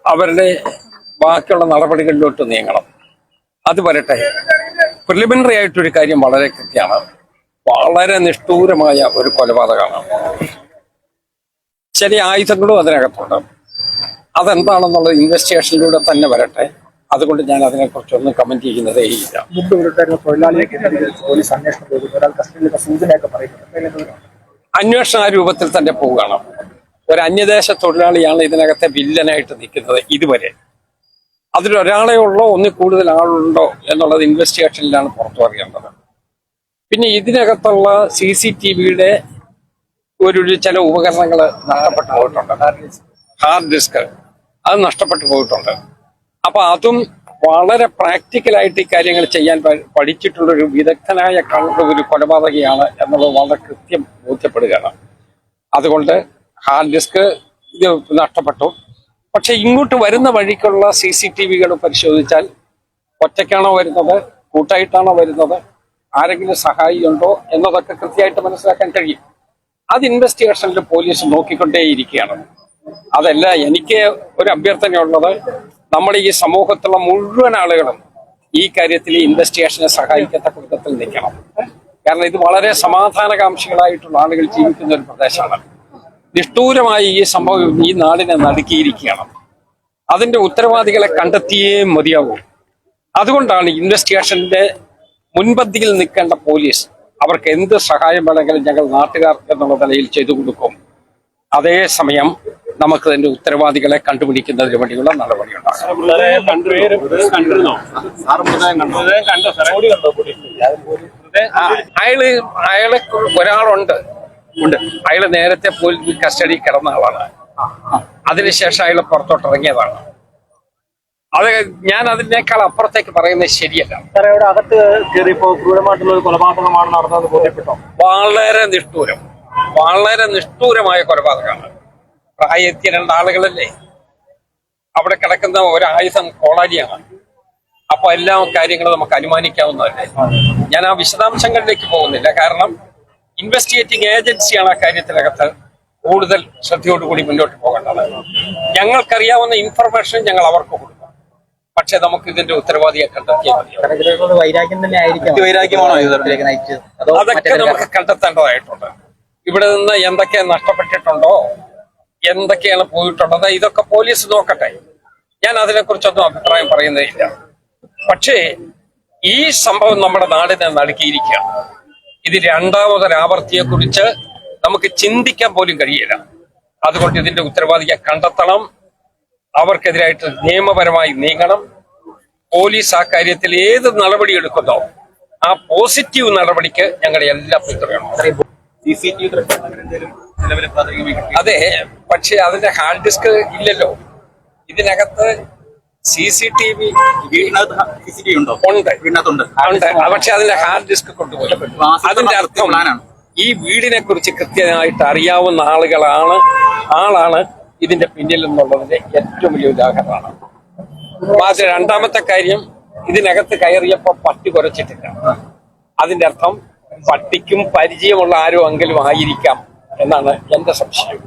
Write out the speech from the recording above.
അവരുടെ ബാക്കിയുള്ള നടപടികളിലോട്ട് നീങ്ങണം. അത് വരട്ടെ. പ്രിലിമിനറി ആയിട്ടൊരു കാര്യം വളരെ കൃത്യമാണ്. വളരെ നിഷ്ഠൂരമായ ഒരു കൊലപാതകമാണ്. ചില ആയുധങ്ങളും അതിനകത്തുണ്ട്. അതെന്താണെന്നുള്ളത് ഇൻവെസ്റ്റിഗേഷനിലൂടെ തന്നെ വരട്ടെ. അതുകൊണ്ട് ഞാൻ അതിനെക്കുറിച്ചൊന്നും കമന്റ് ചെയ്യുന്നതേ ഇല്ല. അന്വേഷണം ആ രൂപത്തിൽ തന്നെ പോവുകയാണ്. ഒരു അന്യദേശ തൊഴിലാളിയാണ് ഇതിനകത്തെ വില്ലനായിട്ട് നിൽക്കുന്നത്. ഇതുവരെ അതിലൊരാളെ ഉള്ളോ ഒന്നിൽ കൂടുതൽ ആളുണ്ടോ എന്നുള്ളത് ഇൻവെസ്റ്റിഗേഷനിലാണ് പുറത്തു പറയേണ്ടത്. പിന്നെ ഇതിനകത്തുള്ള CCTVയുടെ ചില ഉപകരണങ്ങൾ നഷ്ടപ്പെട്ടു പോയിട്ടുണ്ട്. ഹാർഡ് ഡിസ്ക് അത് നഷ്ടപ്പെട്ടു പോയിട്ടുണ്ട്. അപ്പൊ അതും വളരെ പ്രാക്ടിക്കലായിട്ട് ഈ കാര്യങ്ങൾ ചെയ്യാൻ പഠിച്ചിട്ടുള്ളൊരു വിദഗ്ധനായ ഒരു കൊലപാതകയാണ് എന്നുള്ളത് വളരെ കൃത്യം ബോധ്യപ്പെടുകയാണ്. അതുകൊണ്ട് ഹാർഡ് ഡിസ്ക് ഇത് നഷ്ടപ്പെട്ടു. പക്ഷെ ഇങ്ങോട്ട് വരുന്ന വഴിക്കുള്ള CCTVകൾ പരിശോധിച്ചാൽ ഒറ്റയ്ക്കാണോ വരുന്നത്, കൂട്ടായിട്ടാണോ വരുന്നത്, ആരെങ്കിലും സഹായിയുണ്ടോ എന്നതൊക്കെ കൃത്യമായിട്ട് മനസ്സിലാക്കാൻ കഴിയും. അത് ഇൻവെസ്റ്റിഗേഷനിൽ പോലീസ് നോക്കിക്കൊണ്ടേയിരിക്കുകയാണ്. അതല്ല, എനിക്ക് ഒരു അഭ്യർത്ഥനയുള്ളത്, നമ്മുടെ ഈ സമൂഹത്തിലുള്ള മുഴുവൻ ആളുകളും ഈ കാര്യത്തിൽ ഇൻവെസ്റ്റിഗേഷനെ സഹായിക്കത്തക്ക വിധത്തിൽ നിൽക്കണം. കാരണം ഇത് വളരെ സമാധാനകാംക്ഷികളായിട്ടുള്ള ആളുകൾ ജീവിക്കുന്ന ഒരു പ്രദേശമാണ്. നിഷ്ഠൂരമായി ഈ സംഭവം ഈ നാടിനെ നടുക്കിയിരിക്കുകയാണ്. അതിന്റെ ഉത്തരവാദികളെ കണ്ടെത്തിയേ മതിയാവൂ. അതുകൊണ്ടാണ് ഇൻവെസ്റ്റിഗേഷന്റെ മുൻപന്തിയിൽ നിൽക്കേണ്ട പോലീസ് അവർക്ക് എന്ത് സഹായം വേണമെങ്കിലും ഞങ്ങൾ നാട്ടുകാർ എന്നുള്ള നിലയിൽ ചെയ്തു കൊടുക്കും. അതേസമയം നമുക്ക് അതിന്റെ ഉത്തരവാദികളെ കണ്ടുപിടിക്കുന്നതിന് വേണ്ടിയുള്ള നടപടിയുണ്ടാകും. അയാളെ ഒരാളുണ്ട്. അയാള് നേരത്തെ പോലീസ് കസ്റ്റഡി കിടന്ന ആളാണ്. അതിനുശേഷം അയാൾ പുറത്തോട്ടിറങ്ങിയതാണ്. അത് ഞാൻ അതിനേക്കാൾ അപ്പുറത്തേക്ക് പറയുന്നത് ശരിയല്ല. അകത്ത് കയറിയപ്പോ ക്രൂരമായിട്ടുള്ള ഒരു കൊലപാതകമാണ് നടന്നത് ബോധ്യപ്പെട്ടോ? വളരെ നിഷ്ഠൂരമായ കൊലപാതകമാണ്. പ്രായത്തിയ രണ്ടാളുകളല്ലേ അവിടെ കിടക്കുന്ന ഒരായുധം കോളാരിയാണ്. അപ്പൊ എല്ലാ കാര്യങ്ങളും നമുക്ക് അനുമാനിക്കാവുന്നതല്ലേ. ഞാൻ ആ വിശദാംശങ്ങളിലേക്ക് പോകുന്നില്ല. കാരണം ഇൻവെസ്റ്റിഗേറ്റിംഗ് ഏജൻസിയാണ് ആ കാര്യത്തിനകത്ത് കൂടുതൽ ശ്രദ്ധയോടുകൂടി മുന്നോട്ട് പോകേണ്ടത്. ഞങ്ങൾക്കറിയാവുന്ന ഇൻഫർമേഷൻ ഞങ്ങൾ അവർക്ക് കൊടുക്കും. പക്ഷെ നമുക്ക് ഇതിന്റെ ഉത്തരവാദിയെ കണ്ടെത്തിയാൽ മതി. അതൊക്കെ നമുക്ക് കണ്ടെത്തേണ്ടതായിട്ടുണ്ട്. ഇവിടെ നിന്ന് എന്തൊക്കെ നഷ്ടപ്പെട്ടിട്ടുണ്ടോ, എന്തൊക്കെയാണ് പോയിട്ടുള്ളത്, ഇതൊക്കെ പോലീസ് നോക്കട്ടെ. ഞാൻ അതിനെക്കുറിച്ചൊന്നും അഭിപ്രായം പറയുന്നതില്ല. പക്ഷേ ഈ സംഭവം നമ്മുടെ നാടിനെ നടുക്കിയിരിക്കുകയാണ്. ഇത് രണ്ടാമതൊരാവർത്തിയെക്കുറിച്ച് നമുക്ക് ചിന്തിക്കാൻ പോലും കഴിയില്ല. അതുകൊണ്ട് ഇതിന്റെ ഉത്തരവാദിയെ കണ്ടെത്തണം. അവർക്കെതിരായിട്ട് നിയമപരമായി നീങ്ങണം. പോലീസ് ആ കാര്യത്തിൽ ഏത് നടപടി എടുക്കുന്നോ ആ പോസിറ്റീവ് നടപടിക്ക് ഞങ്ങളുടെ എല്ലാ പിന്തുണയാണ്. അതെ, പക്ഷെ അതിന്റെ ഹാർഡ് ഡിസ്ക് ഇല്ലല്ലോ ഇതിനകത്ത്. CCTV ഉണ്ട്. പക്ഷെ അതിന്റെ ഹാർഡ് ഡിസ്ക് കൊണ്ടുപോയി. അതിന്റെ അർത്ഥം ഈ വീടിനെ കുറിച്ച് കൃത്യമായിട്ട് അറിയാവുന്ന ആളാണ് ഇതിന്റെ പിന്നിൽ എന്നുള്ളതിന്റെ ഏറ്റവും വലിയ ഉദാഹരണമാണ്. മാത്രം രണ്ടാമത്തെ കാര്യം, ഇതിനകത്ത് കയറിയപ്പോ പട്ടി കുരച്ചിട്ടില്ല. അതിന്റെ അർത്ഥം പട്ടിക്കും പരിചയമുള്ള ആരും എങ്കിലും ആയിരിക്കാം എന്നാണ് എന്റെ സംശയം.